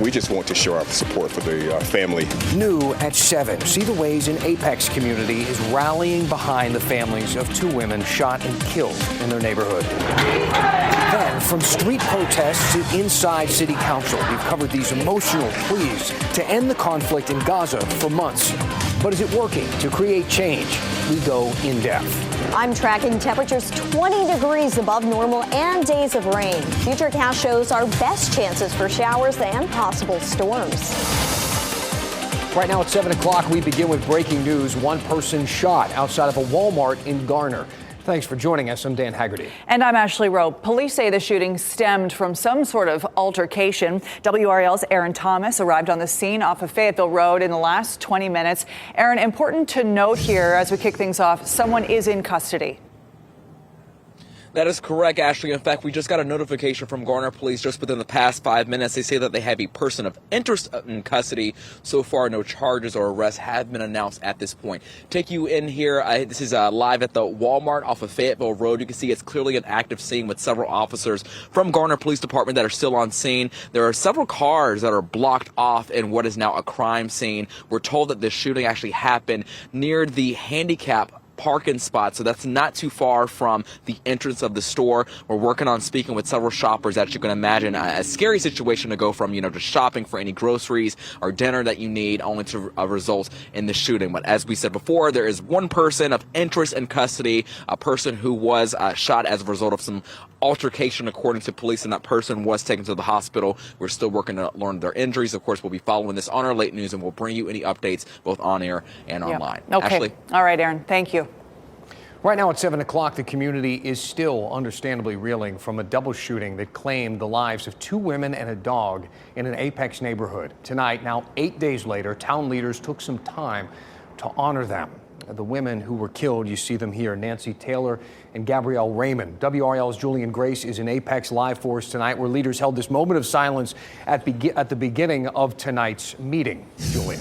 We just want to show our support for the family. New at 7. See the ways an Apex community is rallying behind the families of 2 women shot and killed in their neighborhood. Then, from street protests to inside city council, we've covered these emotional pleas to end the conflict in Gaza for months. But is it working to create change? We go in depth. I'm tracking temperatures 20 degrees above normal and days of rain. Futurecast shows our best chances for showers and possible storms. Right now at 7 o'clock, we begin with breaking news. 1 person shot outside of a Walmart in Garner. Thanks for joining us. I'm Dan Haggerty. And I'm Ashley Rowe. Police say the shooting stemmed from some sort of altercation. WRAL's Aaron Thomas arrived on the scene off of Fayetteville Road in the last 20 minutes. Aaron, important to note here as we kick things off, someone is in custody. That is correct, Ashley. In fact, we just got a notification from Garner Police just within the past 5 minutes. They say that they have a person of interest in custody. So far, no charges or arrests have been announced at this point. Take you in here. This is live at the Walmart off of Fayetteville Road. You can see it's clearly an active scene with several officers from Garner Police Department that are still on scene. There are several cars that are blocked off in what is now a crime scene. We're told that this shooting actually happened near the handicap parking spot, so that's not too far from the entrance of the store. We're working on speaking with several shoppers that you can imagine a scary situation to go from, just shopping for any groceries or dinner that you need, only to result in the shooting. But as we said before, there is 1 person of interest in custody, a person who was shot as a result of some altercation, according to police, and that person was taken to the hospital. We're still working to learn their injuries. Of course, we'll be following this on our late news, and we'll bring you any updates both on air and online. Okay. Ashley? All right, Aaron. Thank you. Right now at 7 o'clock, the community is still understandably reeling from a double shooting that claimed the lives of 2 women and a dog in an Apex neighborhood. Tonight, now 8 days later, town leaders took some time to honor them. The women who were killed, you see them here, Nancy Taylor and Gabrielle Raymond. WRAL's Julian Grace is in Apex live for us tonight, where leaders held this moment of silence at the beginning of tonight's meeting. Julian.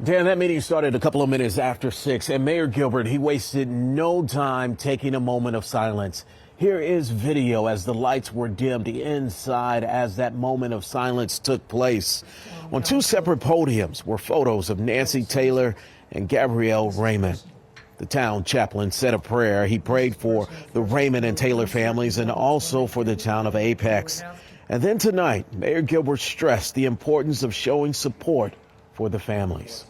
Dan, that meeting started a couple of minutes after 6, and Mayor Gilbert, he wasted no time taking a moment of silence. Here is video as the lights were dimmed inside as that moment of silence took place. On 2 separate podiums were photos of Nancy Taylor and Gabrielle Raymond. The town chaplain said a prayer. He prayed for the Raymond and Taylor families and also for the town of Apex. And then tonight, Mayor Gilbert stressed the importance of showing support for the families.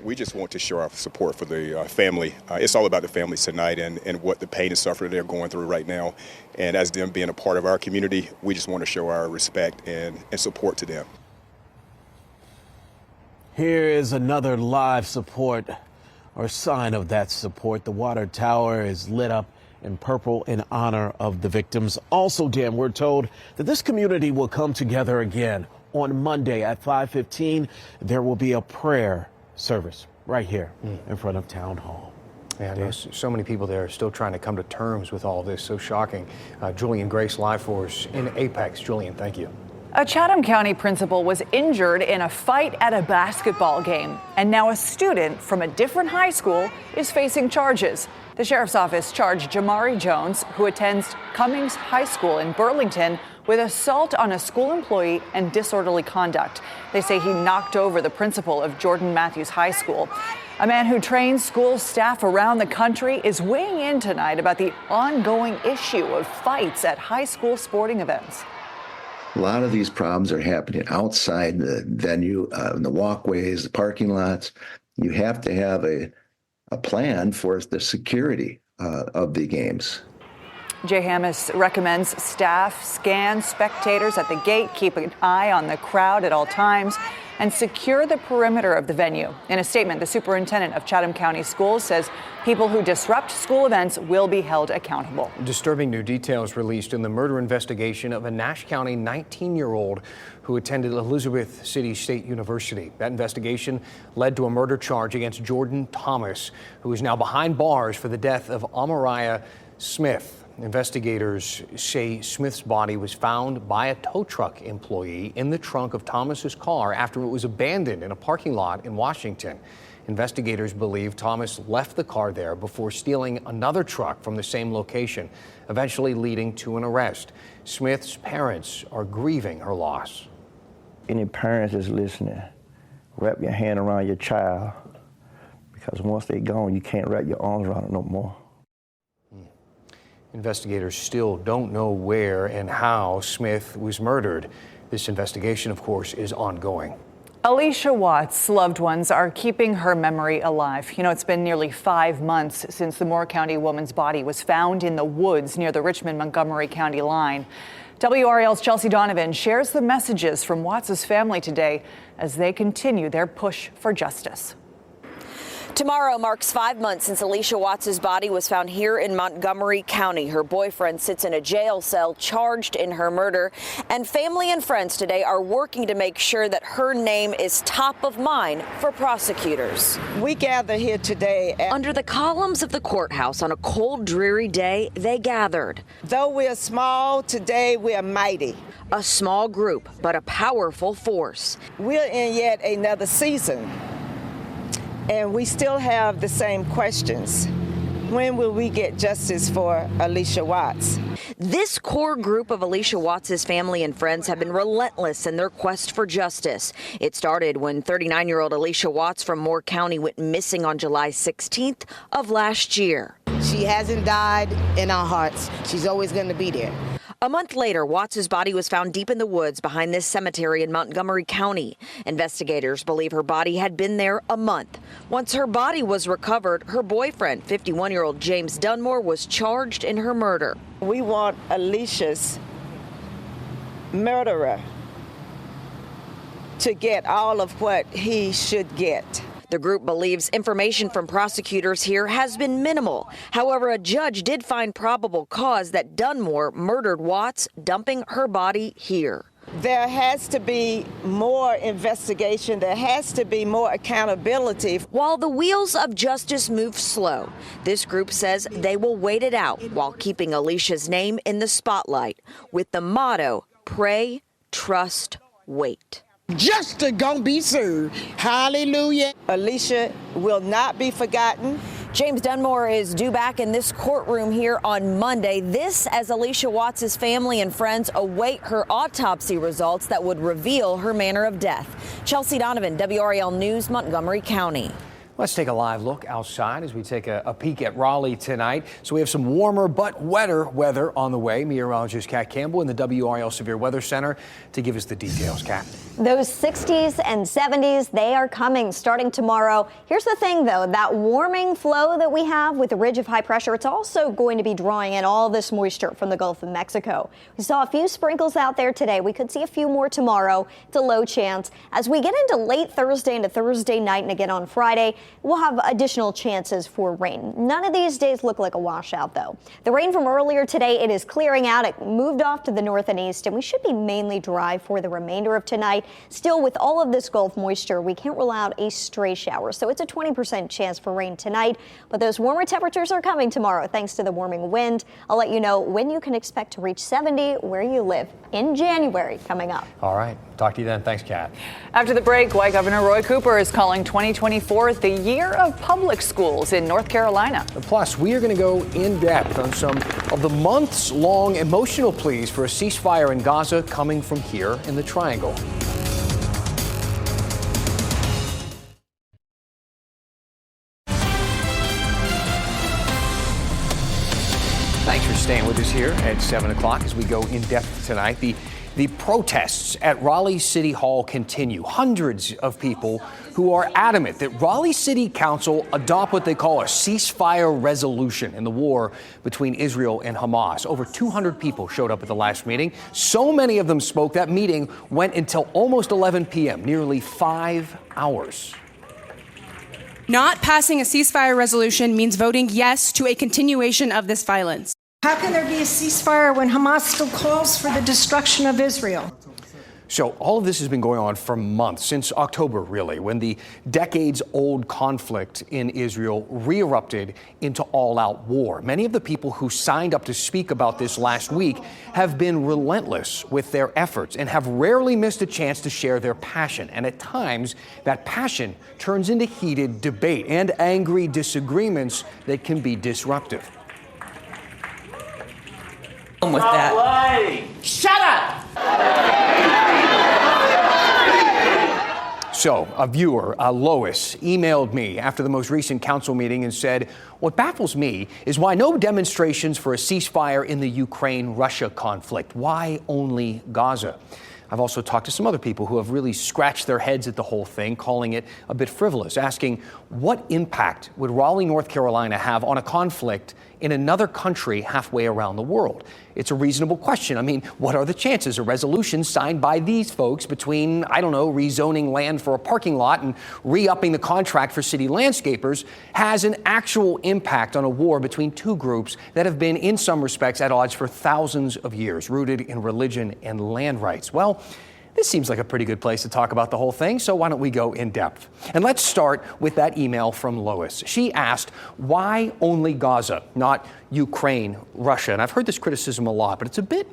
We just want to show our support for the family. It's all about the families tonight and what the pain and suffering they're going through right now. And as them being a part of our community, we just want to show our respect and support to them. Here is another live support or sign of that support. The water tower is lit up in purple in honor of the victims. Also, Dan, we're told that this community will come together again on Monday at 5:15. There will be a prayer service right here in front of Town Hall. Yeah, there's so many people there still trying to come to terms with all this. So shocking. Julian Grace live for us in Apex. Julian, thank you. A Chatham County principal was injured in a fight at a basketball game, and now a student from a different high school is facing charges. The sheriff's office charged Jamari Jones, who attends Cummings High School in Burlington, with assault on a school employee and disorderly conduct. They say he knocked over the principal of Jordan Matthews High School. A man who trains school staff around the country is weighing in tonight about the ongoing issue of fights at high school sporting events. A lot of these problems are happening outside the venue, in the walkways, the parking lots. You have to have a plan for the security of the games. Jay Hammis recommends staff scan spectators at the gate, keep an eye on the crowd at all times, and secure the perimeter of the venue. In a statement, the superintendent of Chatham County Schools says people who disrupt school events will be held accountable. Disturbing new details released in the murder investigation of a Nash County 19-year-old who attended Elizabeth City State University. That investigation led to a murder charge against Jordan Thomas, who is now behind bars for the death of Amariah Smith. Investigators say Smith's body was found by a tow truck employee in the trunk of Thomas's car after it was abandoned in a parking lot in Washington. Investigators believe Thomas left the car there before stealing another truck from the same location, eventually leading to an arrest. Smith's parents are grieving her loss. Any parents that's listening, wrap your hand around your child, because once they're gone, you can't wrap your arms around it no more. Investigators still don't know where and how Smith was murdered. This investigation, of course, is ongoing. Alicia Watts' loved ones are keeping her memory alive. You know, it's been nearly 5 months since the Moore County woman's body was found in the woods near the Richmond-Montgomery County line. WRAL's Chelsea Donovan shares the messages from Watts' family today as they continue their push for justice. Tomorrow marks 5 months since Alicia Watts' body was found here in Montgomery County. Her boyfriend sits in a jail cell charged in her murder, and family and friends today are working to make sure that her name is top of mind for prosecutors. We gather here today. Under the columns of the courthouse on a cold, dreary day, they gathered. Though we're small, today we're mighty. A small group, but a powerful force. We're in yet another season, and we still have the same questions. When will we get justice for Alicia Watts? This core group of Alicia Watts' family and friends have been relentless in their quest for justice. It started when 39-year-old Alicia Watts from Moore County went missing on July 16th of last year. She hasn't died in our hearts. She's always going to be there. A month later, Watts' body was found deep in the woods behind this cemetery in Montgomery County. Investigators believe her body had been there a month. Once her body was recovered, her boyfriend, 51-year-old James Dunmore, was charged in her murder. We want Alicia's murderer to get all of what he should get. The group believes information from prosecutors here has been minimal. However, a judge did find probable cause that Dunmore murdered Watts, dumping her body here. There has to be more investigation. There has to be more accountability. While the wheels of justice move slow, this group says they will wait it out while keeping Alicia's name in the spotlight with the motto, pray, trust, wait. Justice gonna be served. Hallelujah. Alicia will not be forgotten. James Dunmore is due back in this courtroom here on Monday. This as Alicia Watts' family and friends await her autopsy results that would reveal her manner of death. Chelsea Donovan, WRAL News, Montgomery County. Let's take a live look outside as we take a peek at Raleigh tonight. So we have some warmer but wetter weather on the way. Meteorologist Kat Campbell in the WRAL Severe Weather Center to give us the details. Kat. Those 60s and 70s, they are coming starting tomorrow. Here's the thing, though, that warming flow that we have with the ridge of high pressure, it's also going to be drawing in all this moisture from the Gulf of Mexico. We saw a few sprinkles out there today. We could see a few more tomorrow. It's a low chance. As we get into late Thursday into Thursday night and again on Friday, we'll have additional chances for rain. None of these days look like a washout, though. The rain from earlier today, it is clearing out. It moved off to the north and east, and we should be mainly dry for the remainder of tonight. Still, with all of this Gulf moisture, we can't rule out a stray shower, so it's a 20% chance for rain tonight. But those warmer temperatures are coming tomorrow thanks to the warming wind. I'll let you know when you can expect to reach 70 where you live in January coming up. All right. Talk to you then. Thanks, Kat. After the break, why Governor Roy Cooper is calling 2024 the year of public schools in North Carolina. Plus, we are going to go in depth on some of the months-long emotional pleas for a ceasefire in Gaza coming from here in the Triangle. Thanks for staying with us here at 7 o'clock as we go in depth tonight. The protests at Raleigh City Hall continue. Hundreds of people who are adamant that Raleigh City Council adopt what they call a ceasefire resolution in the war between Israel and Hamas. Over 200 people showed up at the last meeting. So many of them spoke. That meeting went until almost 11 p.m., nearly 5 hours. Not passing a ceasefire resolution means voting yes to a continuation of this violence. How can there be a ceasefire when Hamas still calls for the destruction of Israel? So all of this has been going on for months, since October, really, when the decades-old conflict in Israel re-erupted into all-out war. Many of the people who signed up to speak about this last week have been relentless with their efforts and have rarely missed a chance to share their passion. And at times, that passion turns into heated debate and angry disagreements that can be disruptive. With that. Shut up! So, a viewer, Lois, emailed me after the most recent council meeting and said, "What baffles me is why no demonstrations for a ceasefire in the Ukraine-Russia conflict. Why only Gaza?" I've also talked to some other people who have really scratched their heads at the whole thing, calling it a bit frivolous, asking what impact would Raleigh, North Carolina have on a conflict in another country halfway around the world? It's a reasonable question. I mean, what are the chances a resolution signed by these folks between, rezoning land for a parking lot and re-upping the contract for city landscapers has an actual impact on a war between two groups that have been, in some respects, at odds for thousands of years, rooted in religion and land rights? Well, this seems like a pretty good place to talk about the whole thing, so why don't we go in depth? And let's start with that email from Lois. She asked, why only Gaza, not Ukraine, Russia? And I've heard this criticism a lot, but it's a bit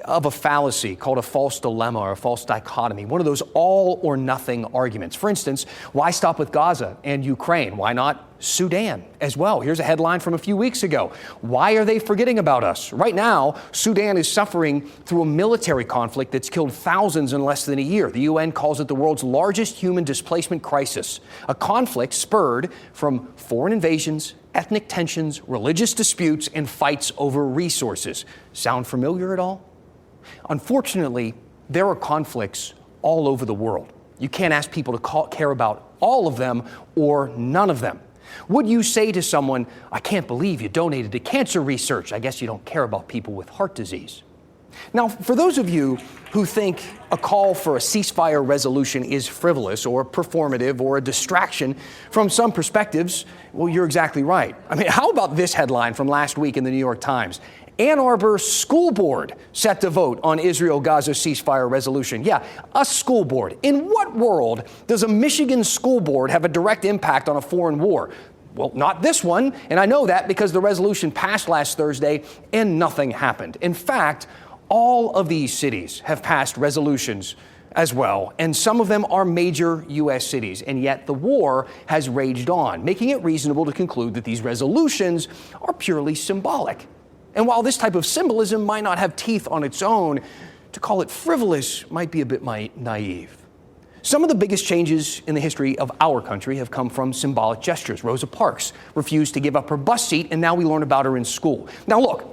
of a fallacy called a false dilemma or a false dichotomy, one of those all or nothing arguments. For instance, why stop with Gaza and Ukraine? Why not Sudan as well? Here's a headline from a few weeks ago. Why are they forgetting about us? Right now, Sudan is suffering through a military conflict that's killed thousands in less than a year. The UN calls it the world's largest human displacement crisis, a conflict spurred from foreign invasions, ethnic tensions, religious disputes, and fights over resources. Sound familiar at all? Unfortunately, there are conflicts all over the world. You can't ask people to care about all of them or none of them. Would you say to someone, "I can't believe you donated to cancer research. I guess you don't care about people with heart disease"? Now, for those of you who think a call for a ceasefire resolution is frivolous or performative or a distraction from some perspectives, well, you're exactly right. I mean, how about this headline from last week in the New York Times? Ann Arbor School Board set to vote on Israel-Gaza ceasefire resolution. Yeah, a school board. In what world does a Michigan school board have a direct impact on a foreign war? Well, not this one, and I know that because the resolution passed last Thursday and nothing happened. In fact, all of these cities have passed resolutions as well, and some of them are major U.S. cities, and yet the war has raged on, making it reasonable to conclude that these resolutions are purely symbolic. And while this type of symbolism might not have teeth on its own, to call it frivolous might be a bit naive. Some of the biggest changes in the history of our country have come from symbolic gestures. Rosa Parks refused to give up her bus seat, and now we learn about her in school. Now look,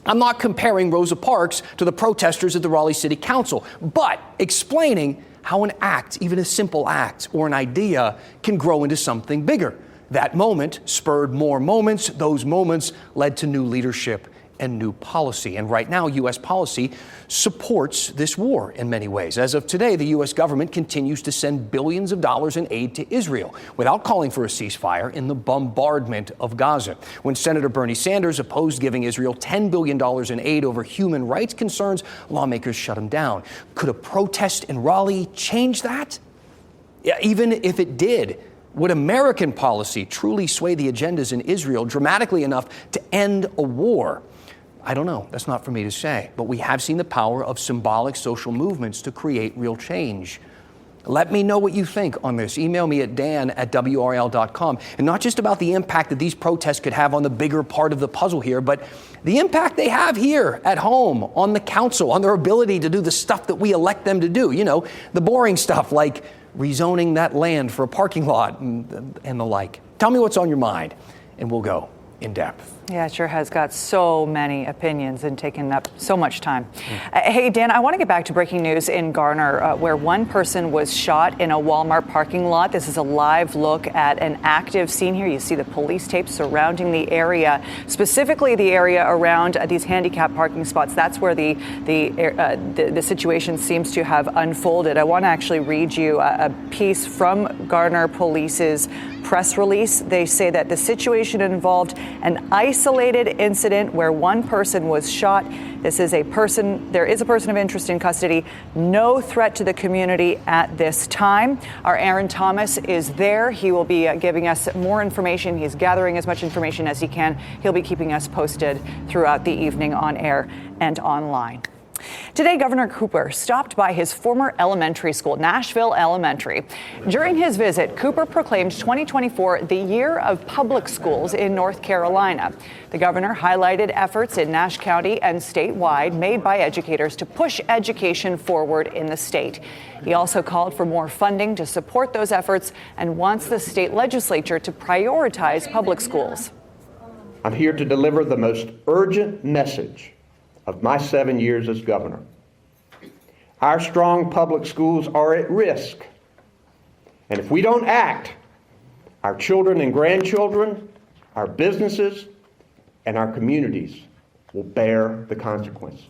I'm not comparing Rosa Parks to the protesters at the Raleigh City Council, but explaining how an act, even a simple act or an idea, can grow into something bigger. That moment spurred more moments. Those moments led to new leadership and new policy. And right now, U.S. policy supports this war in many ways. As of today, the U.S. government continues to send billions of dollars in aid to Israel without calling for a ceasefire in the bombardment of Gaza. When Senator Bernie Sanders opposed giving Israel $10 billion in aid over human rights concerns, lawmakers shut him down. Could a protest in Raleigh change that? Yeah, even if it did, would American policy truly sway the agendas in Israel dramatically enough to end a war? I don't know. That's not for me to say. But we have seen the power of symbolic social movements to create real change. Let me know what you think on this. Email me at dan@WRAL.com. And not just about the impact that these protests could have on the bigger part of the puzzle here, but the impact they have here at home, on the council, on their ability to do the stuff that we elect them to do. You know, the boring stuff like rezoning that land for a parking lot and the like. Tell me what's on your mind, and we'll go in depth. Yeah, it sure has got so many opinions and taken up so much time. Hey, Dan, I want to get back to breaking news in Garner, where one person was shot in a Walmart parking lot. This is a live look at an active scene here. You see the police tape surrounding the area, specifically the area around these handicap parking spots. That's where the situation seems to have unfolded. I want to actually read you a piece from Garner Police's press release. They say that the situation involved an isolated incident where one person was shot. There is a person of interest in custody. No threat to the community at this time. Our Aaron Thomas is there. He will be giving us more information. He's gathering as much information as he can. He'll be keeping us posted throughout the evening on air and online. Today, Governor Cooper stopped by his former elementary school, Nashville Elementary. During his visit, Cooper proclaimed 2024 the year of public schools in North Carolina. The governor highlighted efforts in Nash County and statewide made by educators to push education forward in the state. He also called for more funding to support those efforts and wants the state legislature to prioritize public schools. I'm here to deliver the most urgent message of my 7 years as governor. Our strong public schools are at risk. And if we don't act, our children and grandchildren, our businesses, and our communities will bear the consequences.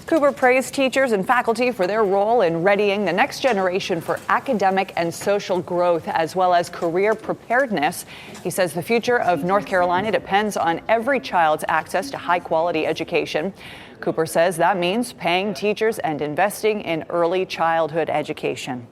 Cooper praised teachers and faculty for their role in readying the next generation for academic and social growth, as well as career preparedness. He says the future of North Carolina depends on every child's access to high-quality education. Cooper says that means paying teachers and investing in early childhood education.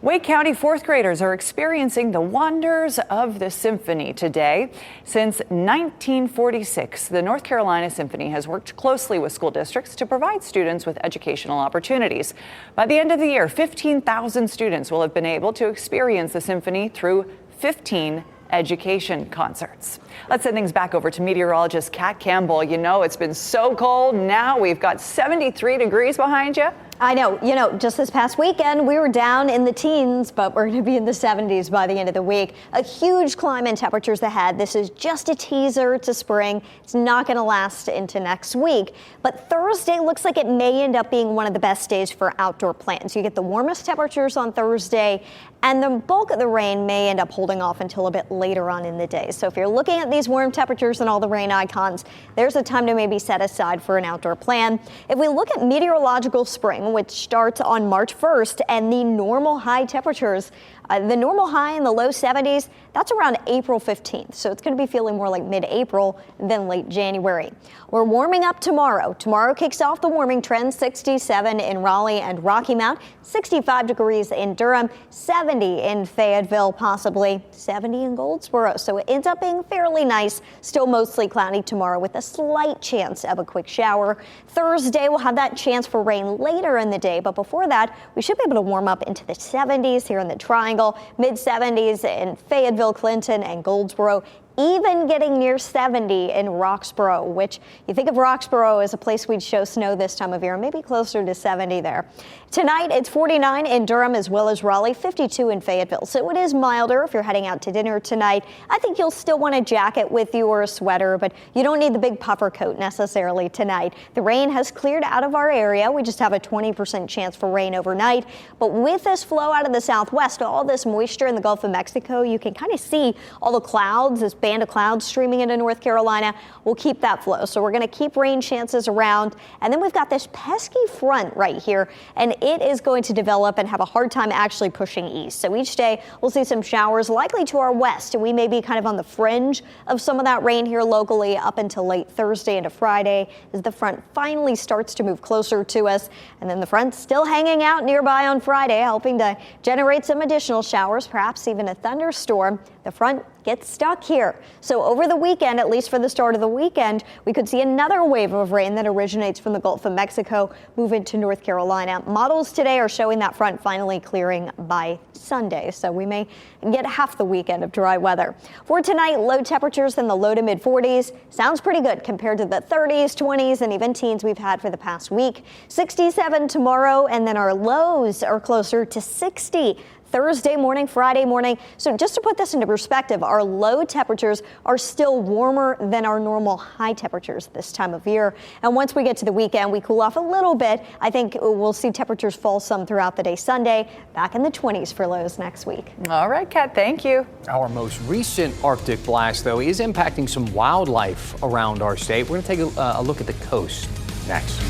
Wake County fourth graders are experiencing the wonders of the symphony today. Since 1946, the North Carolina Symphony has worked closely with school districts to provide students with educational opportunities. By the end of the year, 15,000 students will have been able to experience the symphony through 15 education concerts. Let's send things back over to meteorologist Kat Campbell. You know, it's been so cold. Now we've got 73 degrees behind you. I know, just this past weekend, we were down in the teens, but we're going to be in the 70s by the end of the week. A huge climb in temperatures ahead. This is just a teaser to spring. It's not going to last into next week. But Thursday looks like it may end up being one of the best days for outdoor plants. You get the warmest temperatures on Thursday, and the bulk of the rain may end up holding off until a bit later on in the day. So if you're looking at these warm temperatures and all the rain icons, there's a time to maybe set aside for an outdoor plan. If we look at meteorological spring, which starts on March 1st, and the normal high temperatures, the normal high in the low 70s, that's around April 15th. So it's going to be feeling more like mid-April than late January. We're warming up tomorrow. Tomorrow kicks off the warming trend, 67 in Raleigh and Rocky Mount, 65 degrees in Durham, 70 in Fayetteville, possibly 70 in Goldsboro. So it ends up being fairly nice. Still mostly cloudy tomorrow with a slight chance of a quick shower. Thursday, we'll have that chance for rain later in the day. But before that, we should be able to warm up into the 70s here in the Triangle, mid-70s in Fayetteville, Clinton, and Goldsboro. Even getting near 70 in Roxboro, which you think of Roxboro as a place we'd show snow this time of year, maybe closer to 70 there. Tonight, it's 49 in Durham as well as Raleigh, 52 in Fayetteville. So it is milder if you're heading out to dinner tonight. I think you'll still want a jacket with you or a sweater, but you don't need the big puffer coat necessarily tonight. The rain has cleared out of our area. We just have a 20% chance for rain overnight. But with this flow out of the southwest, all this moisture in the Gulf of Mexico, you can kind of see all the clouds, this band of clouds streaming into North Carolina. We'll keep that flow. So we're going to keep rain chances around. And then we've got this pesky front right here, and it is going to develop and have a hard time actually pushing east. So each day we'll see some showers likely to our west, and we may be kind of on the fringe of some of that rain here locally up until late Thursday into Friday as the front finally starts to move closer to us. And then the front's still hanging out nearby on Friday, helping to generate some additional showers, perhaps even a thunderstorm. The front gets stuck here. So over the weekend, at least for the start of the weekend, we could see another wave of rain that originates from the Gulf of Mexico move into North Carolina. Models today are showing that front finally clearing by Sunday. So we may get half the weekend of dry weather. For tonight, low temperatures in the low to mid 40s. Sounds pretty good compared to the 30s, 20s, and even teens we've had for the past week. 67 tomorrow, and then our lows are closer to 60. Thursday morning, Friday morning. So just to put this into perspective, our low temperatures are still warmer than our normal high temperatures this time of year. And once we get to the weekend, we cool off a little bit. I think we'll see temperatures fall some throughout the day Sunday, back in the 20s for lows next week. All right, Kat, thank you. Our most recent Arctic blast, though, is impacting some wildlife around our state. We're going to take a look at the coast next.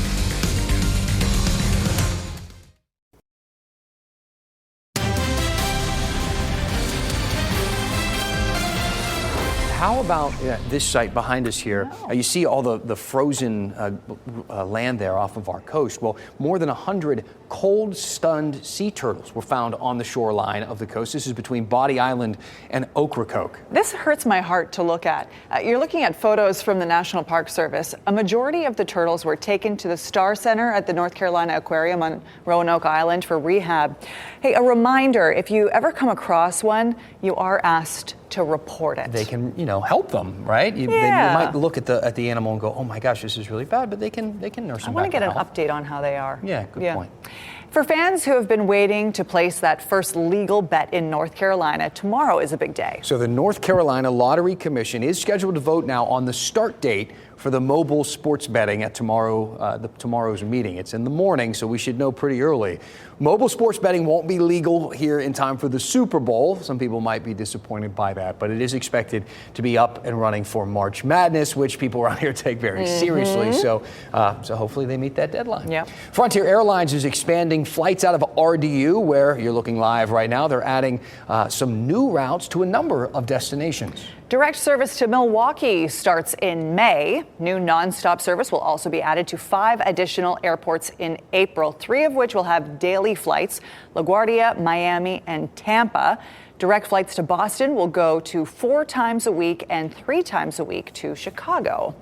how about this site behind us here? You see all the frozen land there off of our coast. Well, more than 100 cold-stunned sea turtles were found on the shoreline of the coast. This is between Body Island and Ocracoke. This hurts my heart to look at. You're looking at photos from the National Park Service. A majority of the turtles were taken to the Star Center at the North Carolina Aquarium on Roanoke Island for rehab. Hey, a reminder, if you ever come across one, you are asked to report it. They can, help them, right? They might look at the animal and go, "Oh my gosh, this is really bad," but they can nurse them back. I want to get an update on how they are. Yeah, good point. For fans who have been waiting to place that first legal bet in North Carolina, tomorrow is a big day. So the North Carolina Lottery Commission is scheduled to vote now on the start date for the mobile sports betting at tomorrow's meeting. It's in the morning, so we should know pretty early. Mobile sports betting won't be legal here in time for the Super Bowl. Some people might be disappointed by that, but it is expected to be up and running for March Madness, which people around here take very seriously. So hopefully they meet that deadline. Yep. Frontier Airlines is expanding flights out of RDU, where you're looking live right now. They're adding some new routes to a number of destinations. Direct service to Milwaukee starts in May. New nonstop service will also be added to 5 additional airports in April, 3 of which will have daily flights: LaGuardia, Miami, and Tampa. Direct flights to Boston will go to 4 times a week and 3 times a week to Chicago.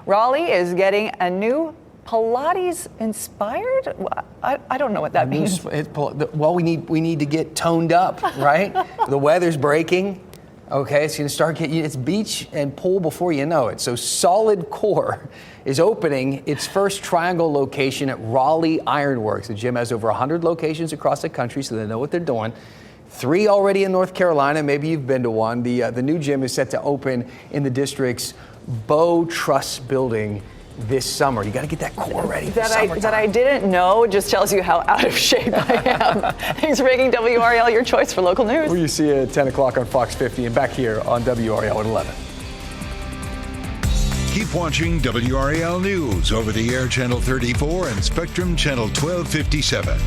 Raleigh is getting a new Pilates inspired? I don't know what that means. Well, we need to get toned up, right? The weather's breaking. Okay, it's going to start getting, it's beach and pool before you know it. So Solid Core is opening its first Triangle location at Raleigh Ironworks. The gym has over 100 locations across the country, so they know what they're doing. 3 already in North Carolina. Maybe you've been to one. The new gym is set to open in the district's Bow Truss building this summer. You got to get that core ready. That I didn't know just tells you how out of shape I am. Thanks for making WRAL your choice for local news. Well, you see you at 10 o'clock on Fox 50 and back here on WRAL at 11. Keep watching WRAL News over the air channel 34 and Spectrum channel 1257.